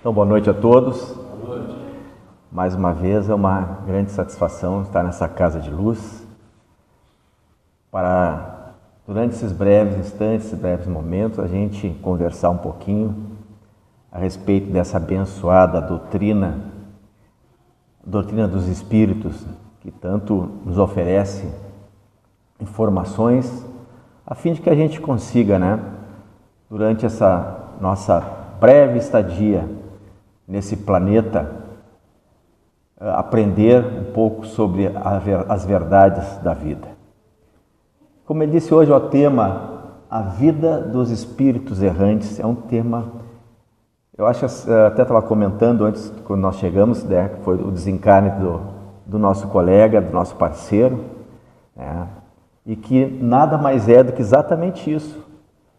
Então, boa noite a todos. Boa noite. Mais uma vez é uma grande satisfação estar nessa casa de luz para, durante esses breves instantes, esses breves momentos, a gente conversar um pouquinho a respeito dessa abençoada doutrina dos Espíritos, que tanto nos oferece informações a fim de que a gente consiga, durante essa nossa breve estadia nesse planeta, aprender um pouco sobre as verdades da vida. Como ele disse hoje, o tema, a vida dos espíritos errantes, é um tema, eu acho, até estava comentando antes, quando nós chegamos, que foi o desencarne do nosso colega, do nosso parceiro, e que nada mais é do que exatamente isso,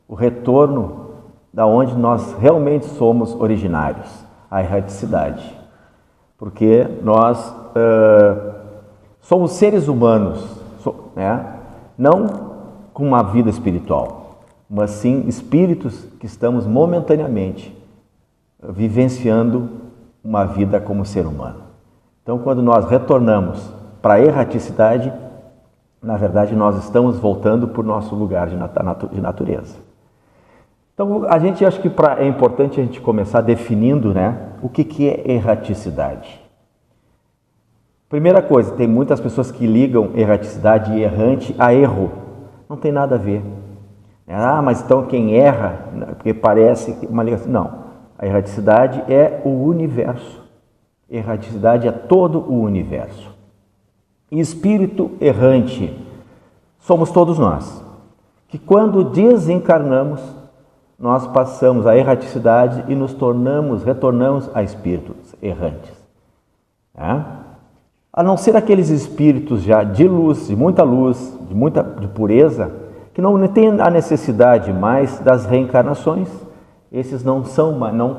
o retorno da onde nós realmente somos originários, a erraticidade. Porque nós somos seres humanos, não com uma vida espiritual, mas sim espíritos que estamos momentaneamente vivenciando uma vida como ser humano. Então, quando nós retornamos para a erraticidade, na verdade, nós estamos voltando para o nosso lugar de natureza. Então, a gente acha que é importante a gente começar definindo, o que é erraticidade. Primeira coisa, tem muitas pessoas que ligam erraticidade e errante a erro. Não tem nada a ver. Mas então quem erra, porque parece uma ligação. Não, a erraticidade é o universo. Erraticidade é todo o universo. E espírito errante somos todos nós, que quando desencarnamos, nós passamos a erraticidade e retornamos a espíritos errantes. A não ser aqueles espíritos já de luz, de muita luz, de pureza, que não têm a necessidade mais das reencarnações. Esses não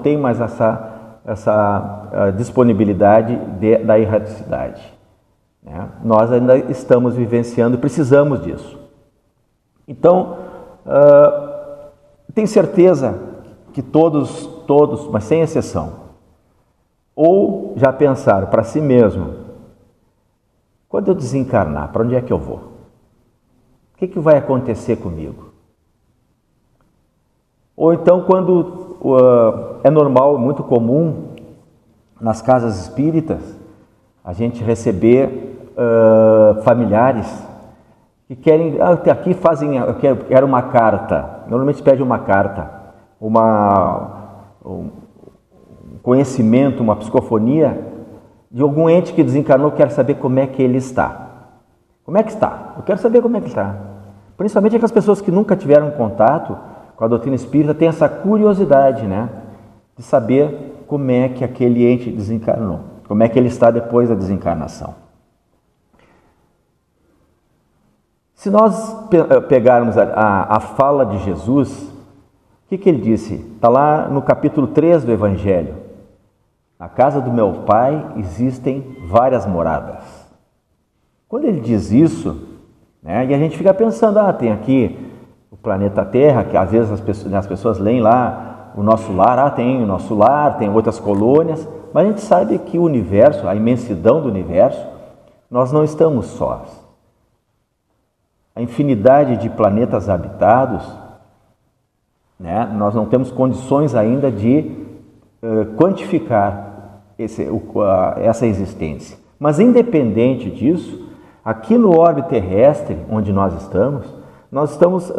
têm mais essa disponibilidade da erraticidade. Nós ainda estamos vivenciando e precisamos disso. Então, tenho certeza que todos, mas sem exceção, ou já pensaram para si mesmo: quando eu desencarnar, para onde é que eu vou? O que vai acontecer comigo? Ou então, quando é normal, muito comum, nas casas espíritas, a gente receber familiares que querem, aqui fazem, eu quero uma carta, normalmente pede uma carta, um conhecimento, uma psicofonia de algum ente que desencarnou, quer saber como é que ele está. Como é que está? Eu quero saber como é que está. Principalmente aquelas pessoas que nunca tiveram contato com a doutrina espírita, têm essa curiosidade, de saber como é que aquele ente desencarnou, como é que ele está depois da desencarnação. Se nós pegarmos a fala de Jesus, o que ele disse? Está lá no capítulo 3 do Evangelho. Na casa do meu Pai existem várias moradas. Quando ele diz isso, e a gente fica pensando, tem aqui o planeta Terra, que às vezes as pessoas leem lá o nosso lar, tem o nosso lar, tem outras colônias, mas a gente sabe que o universo, a imensidão do universo, nós não estamos sós. A infinidade de planetas habitados, nós não temos condições ainda de quantificar essa existência. Mas independente disso, aqui no orbe terrestre, onde nós estamos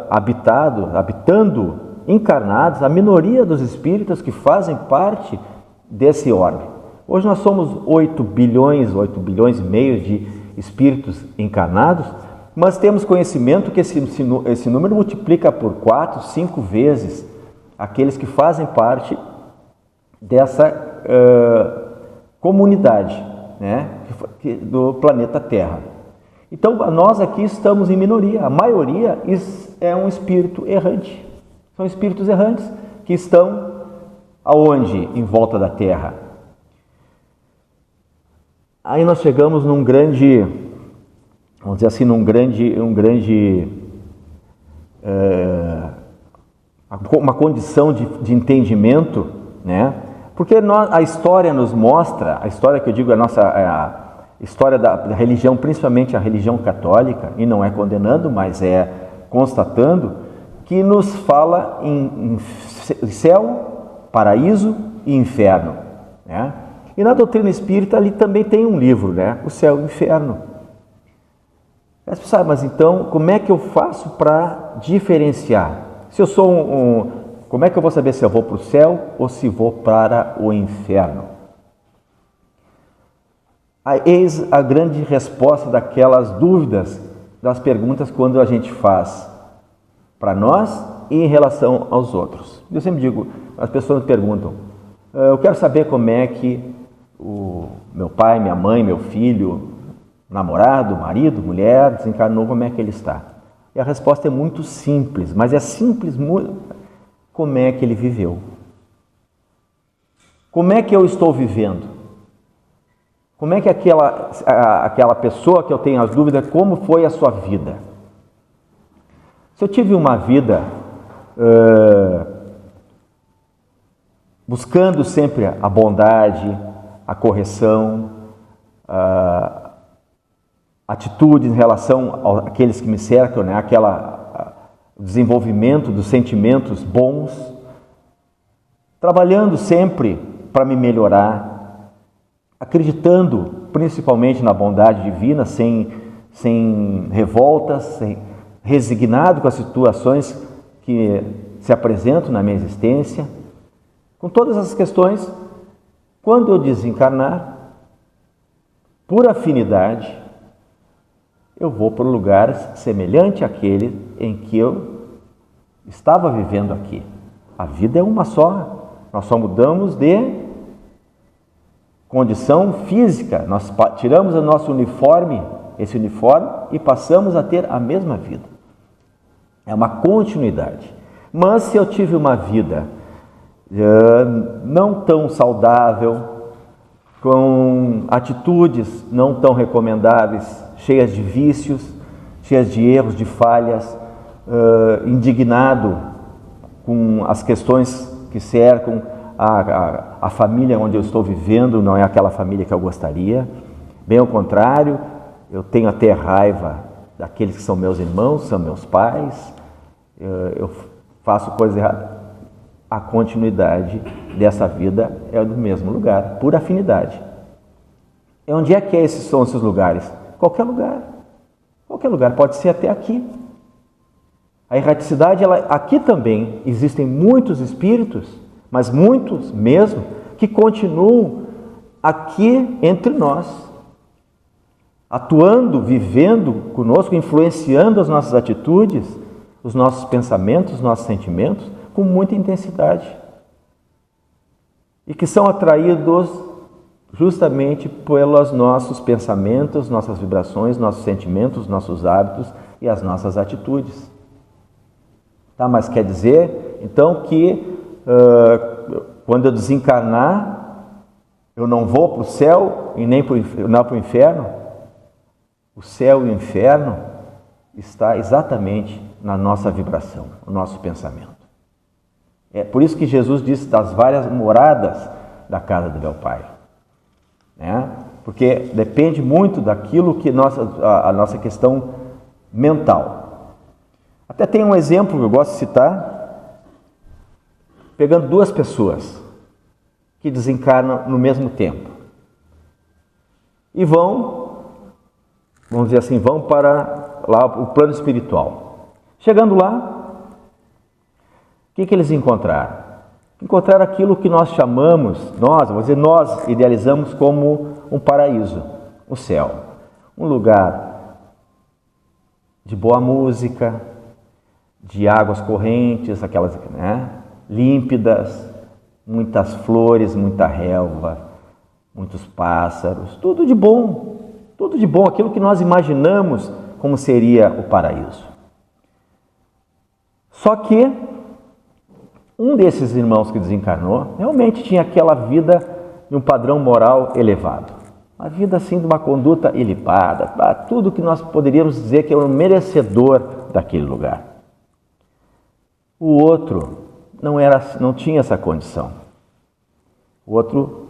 habitando, encarnados, a minoria dos espíritos que fazem parte desse orbe. Hoje nós somos 8 bilhões e meio de espíritos encarnados, mas temos conhecimento que esse número multiplica por 4, 5 vezes aqueles que fazem parte dessa comunidade, do planeta Terra. Então, nós aqui estamos em minoria. A maioria é um espírito errante. São espíritos errantes que estão aonde? Em volta da Terra. Aí nós chegamos num grande, vamos dizer assim, uma condição de entendimento, Porque a história nos mostra, a história que eu digo a história da religião, principalmente a religião católica, e não é condenando, mas é constatando, que nos fala em céu, paraíso e inferno, né? E na doutrina espírita ali também tem um livro, né? O céu e o inferno. As pessoas, mas então, como é que eu faço para diferenciar? Se eu sou como é que eu vou saber se eu vou para o céu ou se vou para o inferno? Eis a grande resposta daquelas dúvidas, das perguntas quando a gente faz para nós e em relação aos outros. Eu sempre digo, as pessoas perguntam, eu quero saber como é que o meu pai, minha mãe, meu filho, namorado, marido, mulher, desencarnou, como é que ele está? E a resposta é muito simples, mas é simples, como é que ele viveu? Como é que eu estou vivendo? Como é que aquela pessoa que eu tenho as dúvidas, como foi a sua vida? Se eu tive uma vida buscando sempre a bondade, a correção, atitude em relação àqueles que me cercam, né? O desenvolvimento dos sentimentos bons, trabalhando sempre para me melhorar, acreditando principalmente na bondade divina, sem revoltas, resignado com as situações que se apresentam na minha existência. Com todas essas questões, quando eu desencarnar, por afinidade, eu vou para um lugar semelhante àquele em que eu estava vivendo aqui. A vida é uma só, nós só mudamos de condição física, nós tiramos o nosso uniforme, esse uniforme, e passamos a ter a mesma vida. É uma continuidade. Mas se eu tive uma vida não tão saudável, com atitudes não tão recomendáveis, cheias de vícios, cheias de erros, de falhas, indignado com as questões que cercam a família onde eu estou vivendo, não é aquela família que eu gostaria, bem ao contrário, eu tenho até raiva daqueles que são meus irmãos, são meus pais, eu faço coisas erradas. A continuidade dessa vida é do mesmo lugar, por afinidade. E onde é que são esses lugares? Qualquer lugar. Qualquer lugar, pode ser até aqui. A erraticidade, aqui também existem muitos espíritos, mas muitos mesmo, que continuam aqui entre nós, atuando, vivendo conosco, influenciando as nossas atitudes, os nossos pensamentos, os nossos sentimentos, com muita intensidade. E que são atraídos justamente pelos nossos pensamentos, nossas vibrações, nossos sentimentos, nossos hábitos e as nossas atitudes. Tá? Mas quer dizer, então, que quando eu desencarnar, eu não vou para o céu e nem para o inferno? O céu e o inferno está exatamente na nossa vibração, no nosso pensamento. É por isso que Jesus disse das várias moradas da casa do meu Pai, né? Porque depende muito daquilo que a nossa questão mental. Até tem um exemplo que eu gosto de citar, pegando duas pessoas que desencarnam no mesmo tempo e vamos dizer assim, vão para lá o plano espiritual. Chegando lá, o que eles encontraram? Encontraram aquilo que nós chamamos, nós idealizamos como um paraíso, o céu. Um lugar de boa música, de águas correntes, aquelas, né, límpidas, muitas flores, muita relva, muitos pássaros, tudo de bom, aquilo que nós imaginamos como seria o paraíso. Só que um desses irmãos que desencarnou realmente tinha aquela vida de um padrão moral elevado. Uma vida assim de uma conduta ilibada, tudo que nós poderíamos dizer que era um merecedor daquele lugar. O outro não tinha essa condição. O outro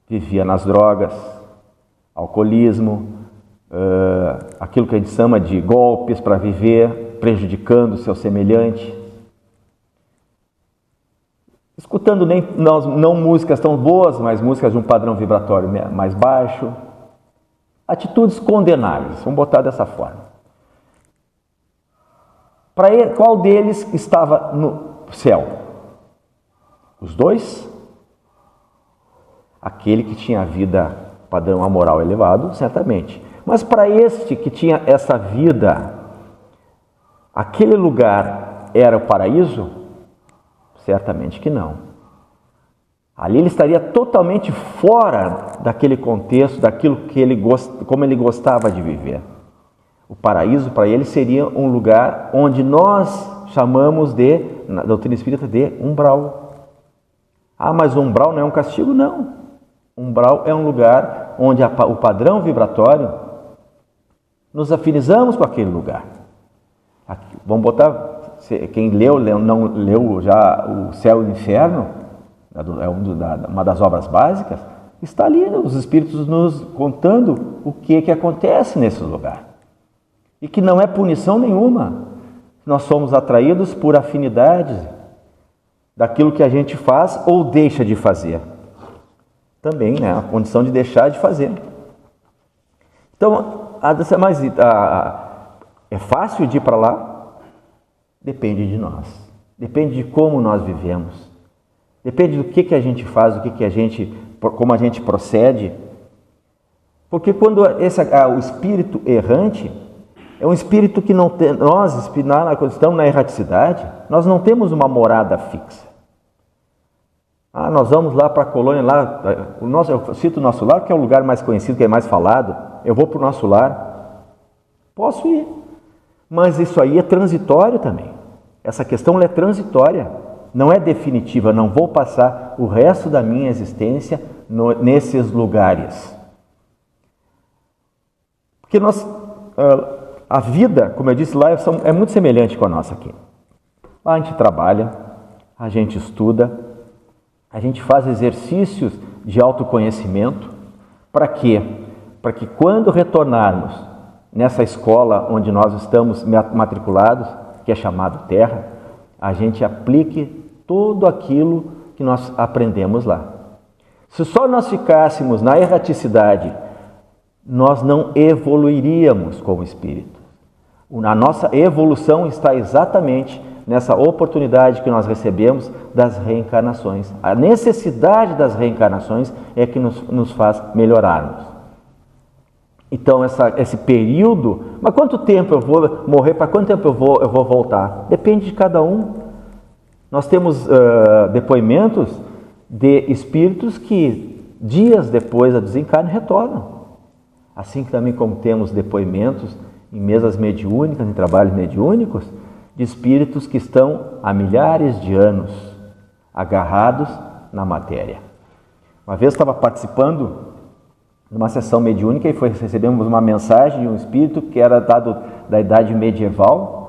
vivia nas drogas, alcoolismo, aquilo que a gente chama de golpes para viver, prejudicando o seu semelhante. Escutando não músicas tão boas, mas músicas de um padrão vibratório mais baixo. Atitudes condenáveis, vamos botar dessa forma. Para ele, qual deles estava no céu? Os dois? Aquele que tinha a vida, padrão amoral elevado, certamente. Mas para este que tinha essa vida, aquele lugar era o paraíso? Certamente que não. Ali ele estaria totalmente fora daquele contexto, daquilo que como ele gostava de viver. O paraíso para ele seria um lugar onde nós chamamos na doutrina espírita de umbral. Ah, mas o umbral não é um castigo? Não. Umbral é um lugar onde o padrão vibratório, nos afinizamos com aquele lugar. Aqui, vamos botar, quem não leu já o Céu e o Inferno, é uma das obras básicas, está ali os espíritos nos contando o que acontece nesse lugar. E que não é punição nenhuma. Nós somos atraídos por afinidades daquilo que a gente faz ou deixa de fazer. Também, né? A condição de deixar de fazer. Então, é fácil de ir para lá? Depende de nós. Depende de como nós vivemos. Depende do que a gente faz, como a gente procede. Porque quando o espírito errante é um espírito que não tem, nós estamos na erraticidade, nós não temos uma morada fixa. Ah, nós vamos lá para a colônia, eu cito o nosso lar, que é o lugar mais conhecido, que é mais falado. Eu vou para o nosso lar. Posso ir. Mas isso aí é transitório também. Essa questão é transitória. Não é definitiva, não vou passar o resto da minha existência nesses lugares. Porque a vida, como eu disse lá, é muito semelhante com a nossa aqui. Lá a gente trabalha, a gente estuda, a gente faz exercícios de autoconhecimento. Para quê? Para que quando retornarmos nessa escola onde nós estamos matriculados, que é chamado Terra, a gente aplique tudo aquilo que nós aprendemos lá. Se só nós ficássemos na erraticidade, nós não evoluiríamos como espírito. A nossa evolução está exatamente nessa oportunidade que nós recebemos das reencarnações. A necessidade das reencarnações é que nos faz melhorarmos. Então, esse período, mas quanto tempo eu vou morrer, para quanto tempo eu vou voltar? Depende de cada um. Nós temos depoimentos de espíritos que dias depois do desencarne retornam. Assim também como temos depoimentos em mesas mediúnicas, em trabalhos mediúnicos, de espíritos que estão há milhares de anos agarrados na matéria. Uma vez estava participando de uma sessão mediúnica e recebemos uma mensagem de um espírito que era dado da idade medieval,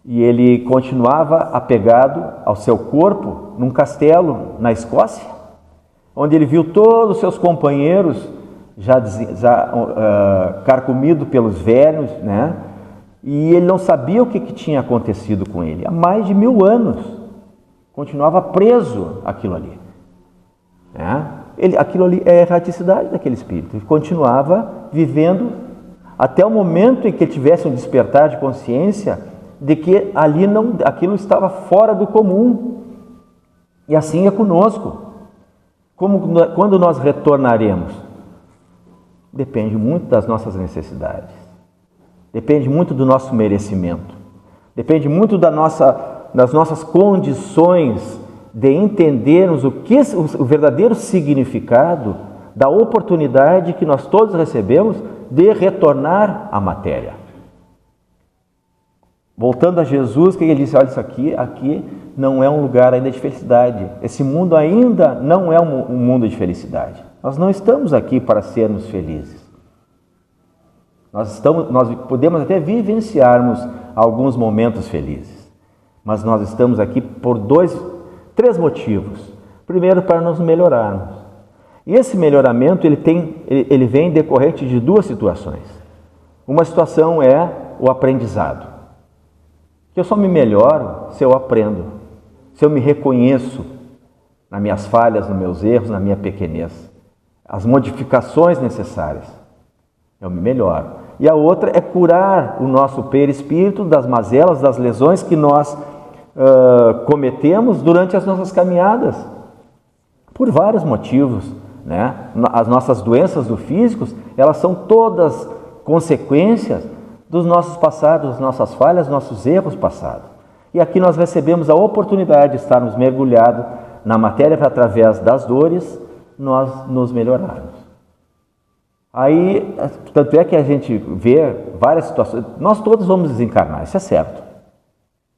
e ele continuava apegado ao seu corpo num castelo na Escócia, onde ele viu todos os seus companheiros já carcomido pelos vermes, né? E ele não sabia o que tinha acontecido com ele. Há mais de 1000 anos continuava preso aquilo ali. Né? Aquilo ali é a erraticidade daquele espírito. Ele continuava vivendo até o momento em que ele tivesse um despertar de consciência de que aquilo estava fora do comum. E assim é conosco. Quando nós retornaremos? Depende muito das nossas necessidades. Depende muito do nosso merecimento. Depende muito das nossas condições de entendermos o verdadeiro significado da oportunidade que nós todos recebemos de retornar à matéria. Voltando a Jesus, que ele disse, olha, isso aqui não é um lugar ainda de felicidade. Esse mundo ainda não é um mundo de felicidade. Nós não estamos aqui para sermos felizes. Nós podemos até vivenciarmos alguns momentos felizes, mas nós estamos aqui por 3 motivos. Primeiro, para nos melhorarmos. E esse melhoramento ele vem decorrente de duas situações. Uma situação é o aprendizado. Que eu só me melhoro se eu aprendo, se eu me reconheço nas minhas falhas, nos meus erros, na minha pequenez. As modificações necessárias. Eu me melhoro. E a outra é curar o nosso perispírito das mazelas, das lesões que nós cometemos durante as nossas caminhadas. Por vários motivos, né? As nossas doenças do físico, elas são todas consequências dos nossos passados, das nossas falhas, nossos erros passados. E aqui nós recebemos a oportunidade de estarmos mergulhados na matéria para, através das dores, nós nos melhorarmos. Aí, tanto é que a gente vê várias situações, nós todos vamos desencarnar, isso é certo.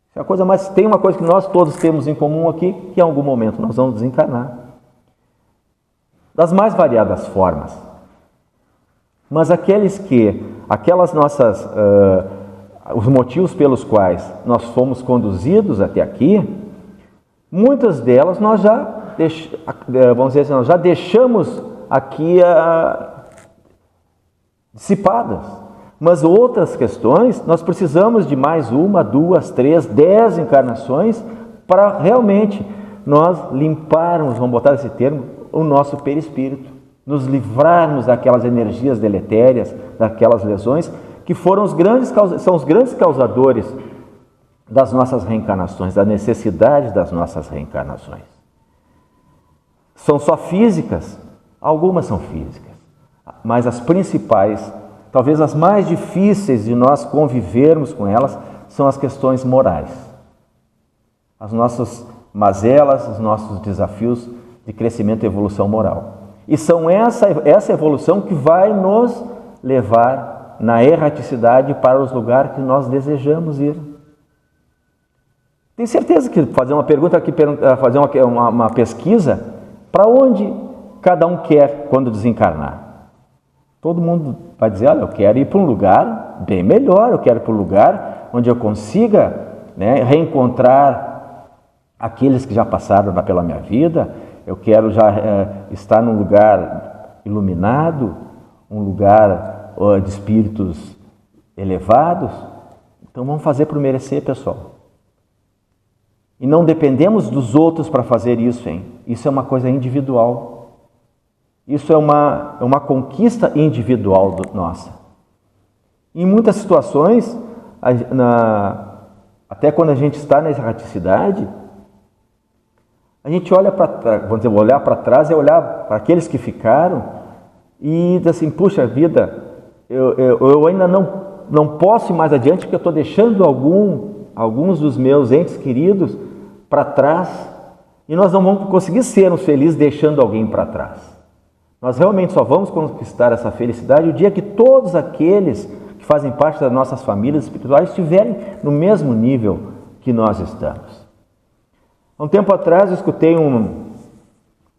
Isso é a coisa mais, tem uma coisa que nós todos temos em comum aqui, que em algum momento nós vamos desencarnar. Das mais variadas formas. Mas aquelas nossas, os motivos pelos quais nós fomos conduzidos até aqui, muitas delas nós já, vamos dizer assim, nós já deixamos aqui dissipadas. Mas outras questões, nós precisamos de mais 1, 2, 3, 10 encarnações para realmente nós limparmos, vamos botar esse termo, o nosso perispírito, nos livrarmos daquelas energias deletérias, daquelas lesões que são os grandes causadores das nossas reencarnações, da necessidade das nossas reencarnações. São só físicas? Algumas são físicas, mas as principais, talvez as mais difíceis de nós convivermos com elas, são as questões morais. As nossas mazelas, os nossos desafios de crescimento e evolução moral. E são essa evolução que vai nos levar na erraticidade para os lugares que nós desejamos ir. Tenho certeza que fazer uma pergunta aqui, fazer uma pesquisa, para onde cada um quer quando desencarnar? Todo mundo vai dizer, olha, eu quero ir para um lugar bem melhor, eu quero ir para um lugar onde eu consiga, né, reencontrar aqueles que já passaram pela minha vida. Eu quero já estar num lugar iluminado, um lugar de espíritos elevados. Então vamos fazer por merecer, pessoal. E não dependemos dos outros para fazer isso, hein? Isso é uma coisa individual. Isso é uma conquista individual nossa. Em muitas situações, até quando a gente está na erraticidade, a gente olha para trás, vamos dizer, olhar para trás é olhar para aqueles que ficaram e diz assim, puxa vida, eu ainda não posso ir mais adiante porque eu estou deixando alguns dos meus entes queridos para trás e nós não vamos conseguir sermos felizes deixando alguém para trás. Nós realmente só vamos conquistar essa felicidade o dia que todos aqueles que fazem parte das nossas famílias espirituais estiverem no mesmo nível que nós estamos. Há um tempo atrás eu escutei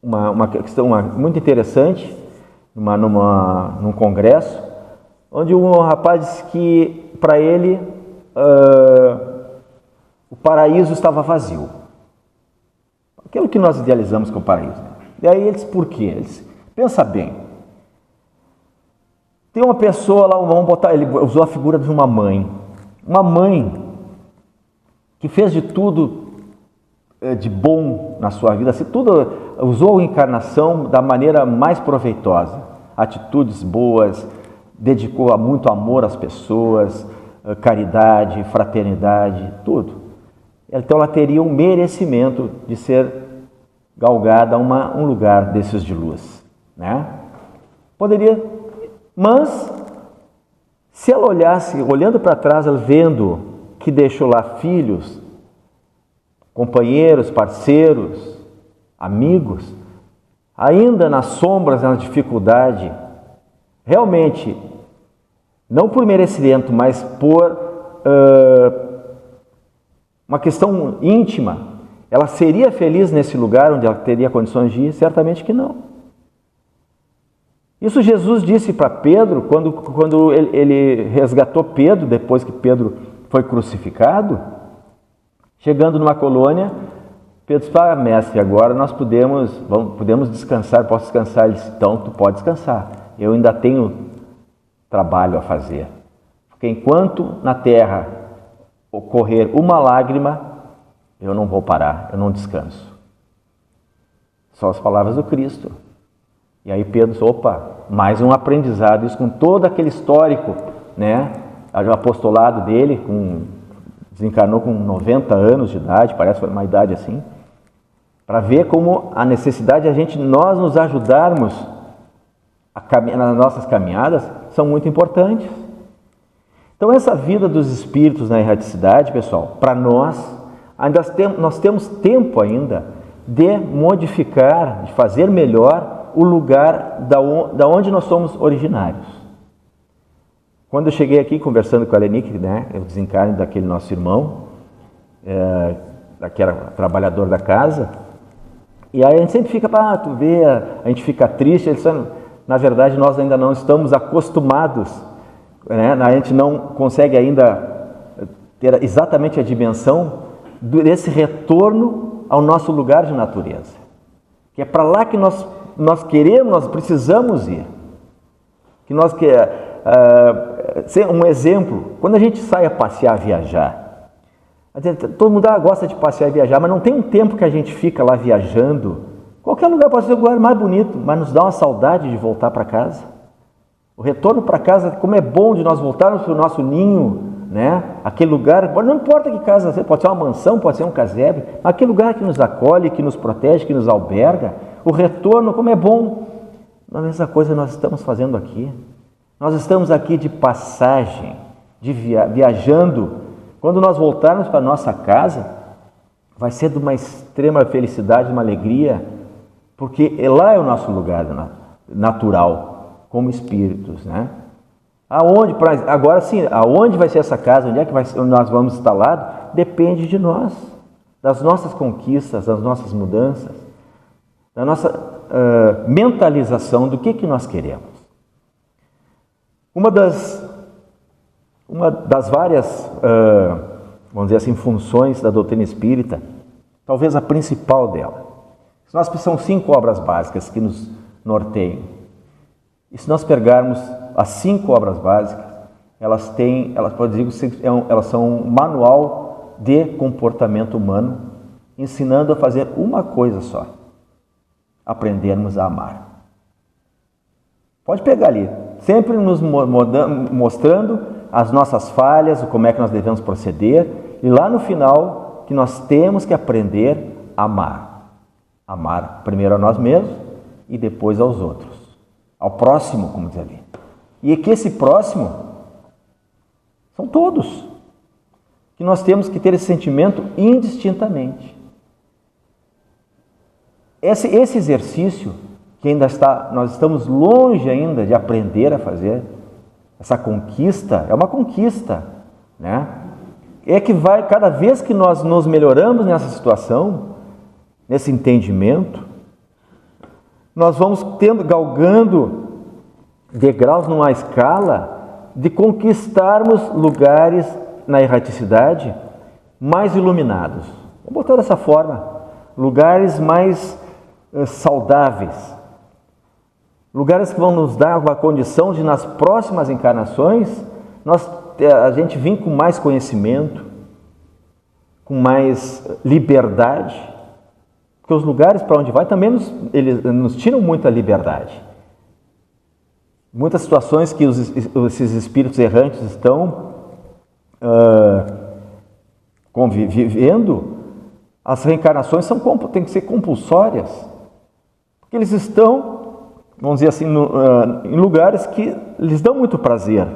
uma questão muito interessante num congresso, onde um rapaz disse que para ele o paraíso estava vazio. Aquilo que nós idealizamos como paraíso. E aí ele disse, por quê? Ele disse, pensa bem, tem uma pessoa lá, vamos botar, ele usou a figura de uma mãe que fez de tudo de bom na sua vida, assim, tudo, usou a encarnação da maneira mais proveitosa, atitudes boas, dedicou muito amor às pessoas, caridade, fraternidade, tudo. Então ela teria um merecimento de ser galgada a um lugar desses de luz, né? Poderia, mas se ela olhasse, olhando para trás, ela vendo que deixou lá filhos, companheiros, parceiros, amigos, ainda nas sombras, na dificuldade, realmente, não por merecimento, mas por uma questão íntima, ela seria feliz nesse lugar onde ela teria condições de ir? Certamente que não. Isso Jesus disse para Pedro, quando ele resgatou Pedro, depois que Pedro foi crucificado, chegando numa colônia, Pedro disse, mestre, agora nós podemos descansar, posso descansar? Ele disse, então tu pode descansar, eu ainda tenho trabalho a fazer. Porque enquanto na terra ocorrer uma lágrima, eu não vou parar, eu não descanso. São as palavras do Cristo. E aí Pedro disse, mais um aprendizado, isso com todo aquele histórico, né? O apostolado dele, desencarnou com 90 anos de idade, parece uma idade assim, para ver como a necessidade de nós nos ajudarmos nas nossas caminhadas são muito importantes. Então essa vida dos espíritos na erraticidade, pessoal, para nós temos tempo ainda de modificar, de fazer melhor o lugar da onde nós somos originários. Quando eu cheguei aqui conversando com a Lenique, né, o desencarne daquele nosso irmão, que era trabalhador da casa, e aí a gente sempre fica, tu vê, a gente fica triste, na verdade nós ainda não estamos acostumados, né, a gente não consegue ainda ter exatamente a dimensão desse retorno ao nosso lugar de natureza, que é para lá que nós queremos, nós precisamos ir, que nós um exemplo, quando a gente sai a passear, a viajar, todo mundo gosta de passear e viajar, mas não tem um tempo que a gente fica lá viajando. Qualquer lugar pode ser o lugar mais bonito, mas nos dá uma saudade de voltar para casa. O retorno para casa, como é bom de nós voltarmos para o nosso ninho, né? Aquele lugar, não importa que casa seja, pode ser uma mansão, pode ser um casebre, aquele lugar que nos acolhe, que nos protege, que nos alberga. O retorno, como é bom. A mesma coisa nós estamos fazendo aqui. Nós estamos aqui de passagem, viajando. Quando nós voltarmos para a nossa casa, vai ser de uma extrema felicidade, uma alegria, porque lá é o nosso lugar natural, como espíritos, né? Agora sim, aonde vai ser essa casa, onde nós vamos instalar, depende de nós, das nossas conquistas, das nossas mudanças, da nossa mentalização do que nós queremos. Uma das várias, vamos dizer assim, funções da doutrina espírita, talvez a principal dela, são 5 obras básicas que nos norteiam. E se nós pegarmos as 5 obras básicas, elas são um manual de comportamento humano, ensinando a fazer uma coisa só: aprendermos a amar. Pode pegar ali, sempre nos mostrando as nossas falhas, como é que nós devemos proceder, e lá no final, que nós temos que aprender a amar. Amar primeiro a nós mesmos e depois aos outros. Ao próximo, como diz ali. E que esse próximo são todos. Que nós temos que ter esse sentimento indistintamente. Esse exercício que nós estamos longe ainda de aprender a fazer, essa conquista, é uma conquista, né? É que cada vez que nós nos melhoramos nessa situação, nesse entendimento, nós vamos galgando degraus numa escala de conquistarmos lugares na erraticidade mais iluminados. Vamos botar dessa forma, lugares mais saudáveis, lugares que vão nos dar uma condição de, nas próximas encarnações, a gente vir com mais conhecimento, com mais liberdade, porque os lugares para onde vai também eles nos tiram muita liberdade. Muitas situações que esses espíritos errantes estão convivendo, as reencarnações têm que ser compulsórias, porque eles estão, vamos dizer assim, em lugares que lhes dão muito prazer.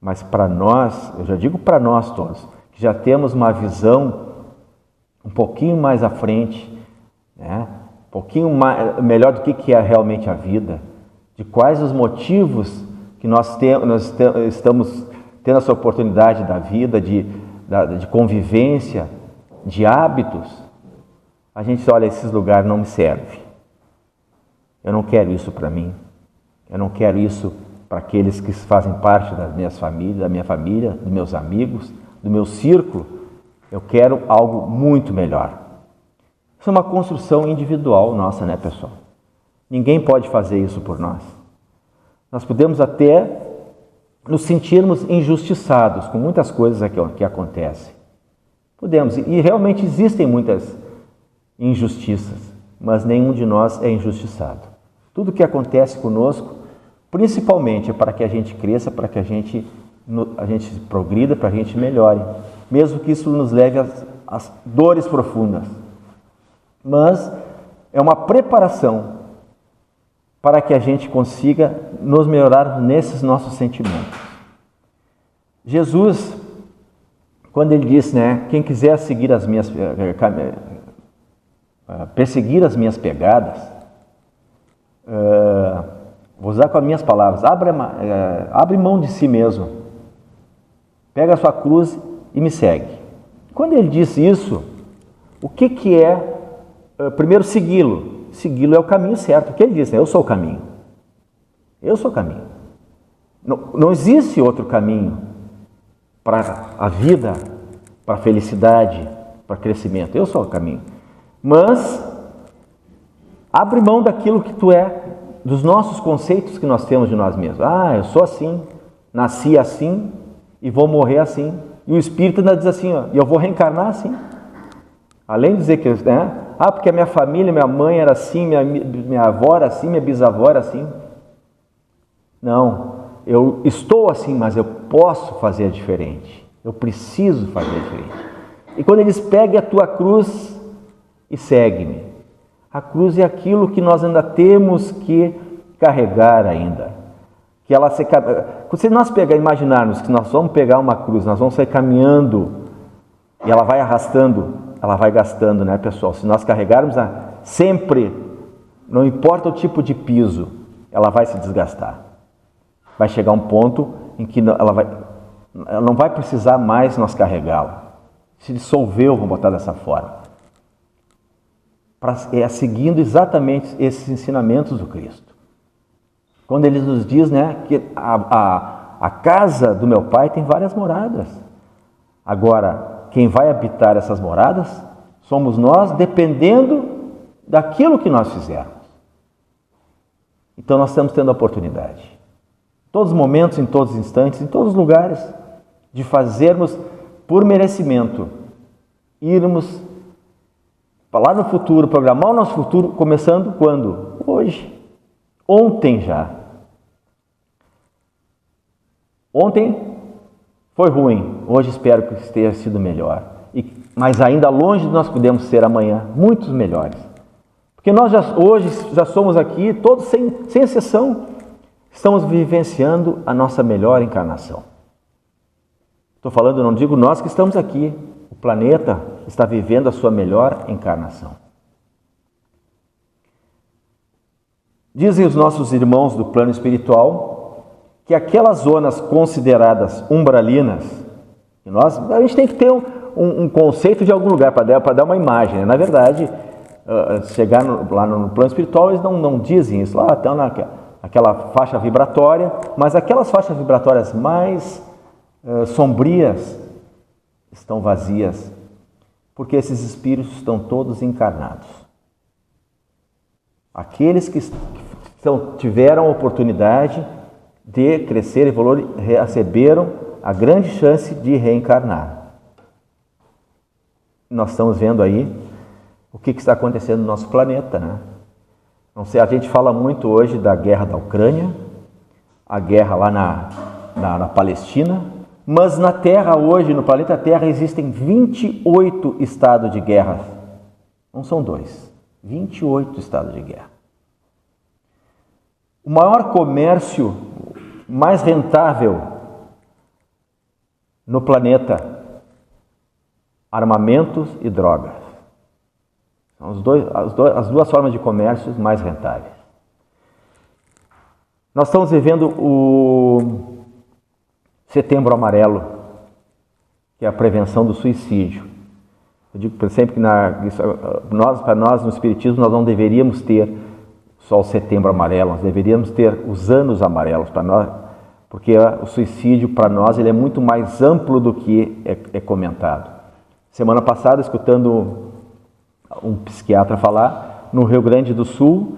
Mas para nós, eu já digo para nós todos, que já temos uma visão um pouquinho mais à frente, né? Um pouquinho melhor do que é realmente a vida, de quais os motivos que nós estamos tendo essa oportunidade da vida, de convivência, de hábitos. A gente olha, esses lugares não me servem. Eu não quero isso para mim. Eu não quero isso para aqueles que fazem parte da minha família, dos meus amigos, do meu círculo. Eu quero algo muito melhor. Isso é uma construção individual nossa, né, pessoal? Ninguém pode fazer isso por nós. Nós podemos até nos sentirmos injustiçados com muitas coisas que acontecem. Podemos, e realmente existem muitas injustiças, mas nenhum de nós é injustiçado. Tudo que acontece conosco, principalmente, é para que a gente cresça, para que a gente progrida, para que a gente melhore, mesmo que isso nos leve às dores profundas. Mas é uma preparação para que a gente consiga nos melhorar nesses nossos sentimentos. Jesus, quando ele disse, né, quem quiser seguir perseguir as minhas pegadas, vou usar com as minhas palavras, abre mão de si mesmo, pega a sua cruz e me segue. Quando ele disse isso, o que é, primeiro, segui-lo? Segui-lo é o caminho certo, porque ele disse, né, eu sou o caminho. Eu sou o caminho. Não existe outro caminho para a vida, para a felicidade, para o crescimento. Eu sou o caminho. Mas abre mão daquilo que tu é, dos nossos conceitos que nós temos de nós mesmos. Eu sou assim, nasci assim e vou morrer assim. E o Espírito ainda diz assim, e eu vou reencarnar assim. Além de dizer que, né? Porque a minha família, minha mãe era assim, minha avó era assim, minha bisavó era assim. Não, eu estou assim, mas eu posso fazer diferente. Eu preciso fazer diferente. E quando ele diz, pegue a tua cruz e segue-me. A cruz é aquilo que nós ainda temos que carregar ainda. Que ela se nós imaginarmos que nós vamos pegar uma cruz, nós vamos sair caminhando e ela vai arrastando, ela vai gastando, né, pessoal? Se nós carregarmos sempre, não importa o tipo de piso, ela vai se desgastar. Vai chegar um ponto em que ela não vai precisar mais nós carregá-la. Se dissolveu, vamos botar dessa forma. Seguindo exatamente esses ensinamentos do Cristo. Quando ele nos diz, né, que a casa do meu Pai tem várias moradas. Agora, quem vai habitar essas moradas somos nós, dependendo daquilo que nós fizermos. Então nós estamos tendo a oportunidade, em todos os momentos, em todos os instantes, em todos os lugares, de fazermos por merecimento, irmos lá no futuro, programar o nosso futuro, começando quando? Hoje. Ontem já. Ontem foi ruim, hoje espero que tenha sido melhor. Mas ainda longe de nós podemos ser amanhã muitos melhores. Porque nós hoje já somos aqui, todos sem exceção, estamos vivenciando a nossa melhor encarnação. Estou falando, não digo nós que estamos aqui, o planeta está vivendo a sua melhor encarnação. Dizem os nossos irmãos do plano espiritual que aquelas zonas consideradas umbralinas, a gente tem que ter um conceito de algum lugar para dar uma imagem, né? Na verdade, chegar lá no plano espiritual, eles não dizem isso, estão naquela faixa vibratória, mas aquelas faixas vibratórias mais sombrias estão vazias, porque esses espíritos estão todos encarnados. Aqueles que tiveram a oportunidade de crescer e evoluir, receberam a grande chance de reencarnar. Nós estamos vendo aí o que está acontecendo no nosso planeta, né? Não sei, a gente fala muito hoje da guerra da Ucrânia, a guerra lá na Palestina, mas na Terra hoje, no planeta Terra, existem 28 estados de guerra. Não são 2, 28 estados de guerra. O maior comércio, mais rentável no planeta, armamentos e drogas. São as duas formas de comércio mais rentáveis. Nós estamos vivendo o Setembro Amarelo, que é a prevenção do suicídio. Eu digo sempre que para nós no Espiritismo nós não deveríamos ter só o Setembro Amarelo, nós deveríamos ter os anos amarelos para nós, porque o suicídio para nós ele é muito mais amplo do que é comentado. Semana passada, escutando um psiquiatra falar, no Rio Grande do Sul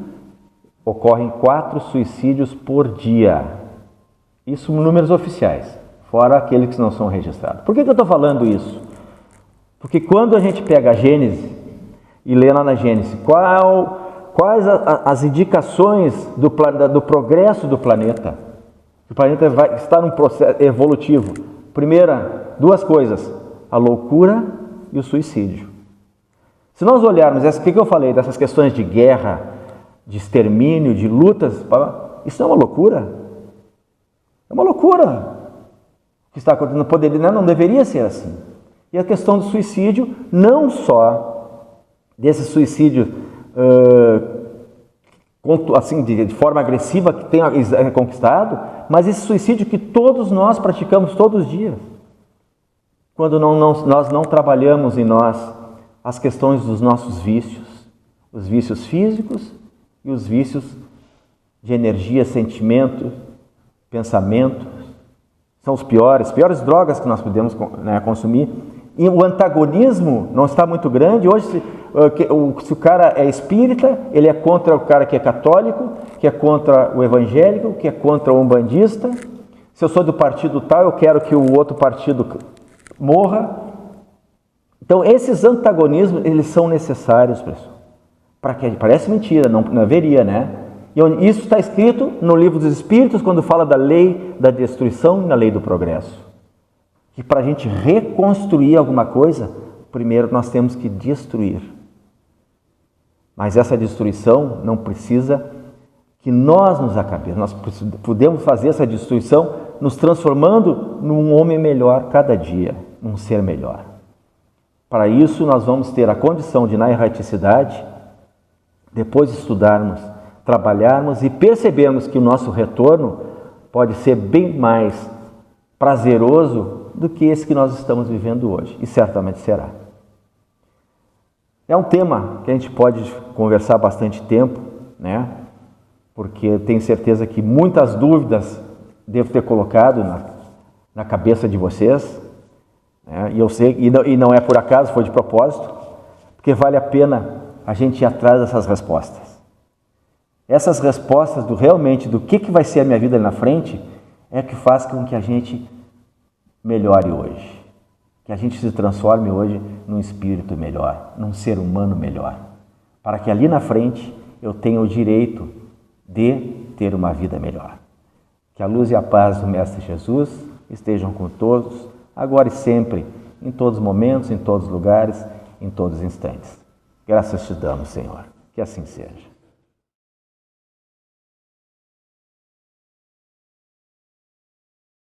ocorrem 4 suicídios por dia. Isso números oficiais, fora aqueles que não são registrados. Por que eu estou falando isso? Porque quando a gente pega a Gênesis e lê lá na Gênesis quais as indicações do progresso do planeta, o planeta está num processo evolutivo. Primeira, 2 coisas, a loucura e o suicídio. Se nós olharmos, o que eu falei, dessas questões de guerra, de extermínio, de lutas, isso não é uma loucura? É uma loucura o que está acontecendo, não deveria ser assim. E a questão do suicídio, não só desse suicídio assim, de forma agressiva que tem conquistado, mas esse suicídio que todos nós praticamos todos os dias. Quando nós não trabalhamos em nós as questões dos nossos vícios, os vícios físicos e os vícios de energia, sentimento, pensamento, são as piores drogas que nós podemos, né, consumir. E o antagonismo não está muito grande. Hoje, se o cara é espírita, ele é contra o cara que é católico, que é contra o evangélico, que é contra o umbandista. Se eu sou do partido tal, eu quero que o outro partido morra. Então, esses antagonismos, eles são necessários, pessoal. Para que parece mentira, não haveria, né? E isso está escrito no Livro dos Espíritos, quando fala da lei da destruição e na lei do progresso. Que para a gente reconstruir alguma coisa, primeiro nós temos que destruir. Mas essa destruição não precisa que nós nos acabemos. Nós podemos fazer essa destruição nos transformando num homem melhor cada dia, num ser melhor. Para isso, nós vamos ter a condição de, na erraticidade, depois de estudarmos, trabalharmos e percebermos que o nosso retorno pode ser bem mais prazeroso do que esse que nós estamos vivendo hoje, e certamente será. É um tema que a gente pode conversar bastante tempo, né? Porque eu tenho certeza que muitas dúvidas devo ter colocado na cabeça de vocês, né? E eu sei, e não é por acaso, foi de propósito, porque vale a pena a gente ir atrás dessas respostas. Essas respostas realmente do que vai ser a minha vida ali na frente é que faz com que a gente melhore hoje, que a gente se transforme hoje num espírito melhor, num ser humano melhor, para que ali na frente eu tenha o direito de ter uma vida melhor. Que a luz e a paz do Mestre Jesus estejam com todos, agora e sempre, em todos os momentos, em todos os lugares, em todos os instantes. Graças te damos, Senhor. Que assim seja.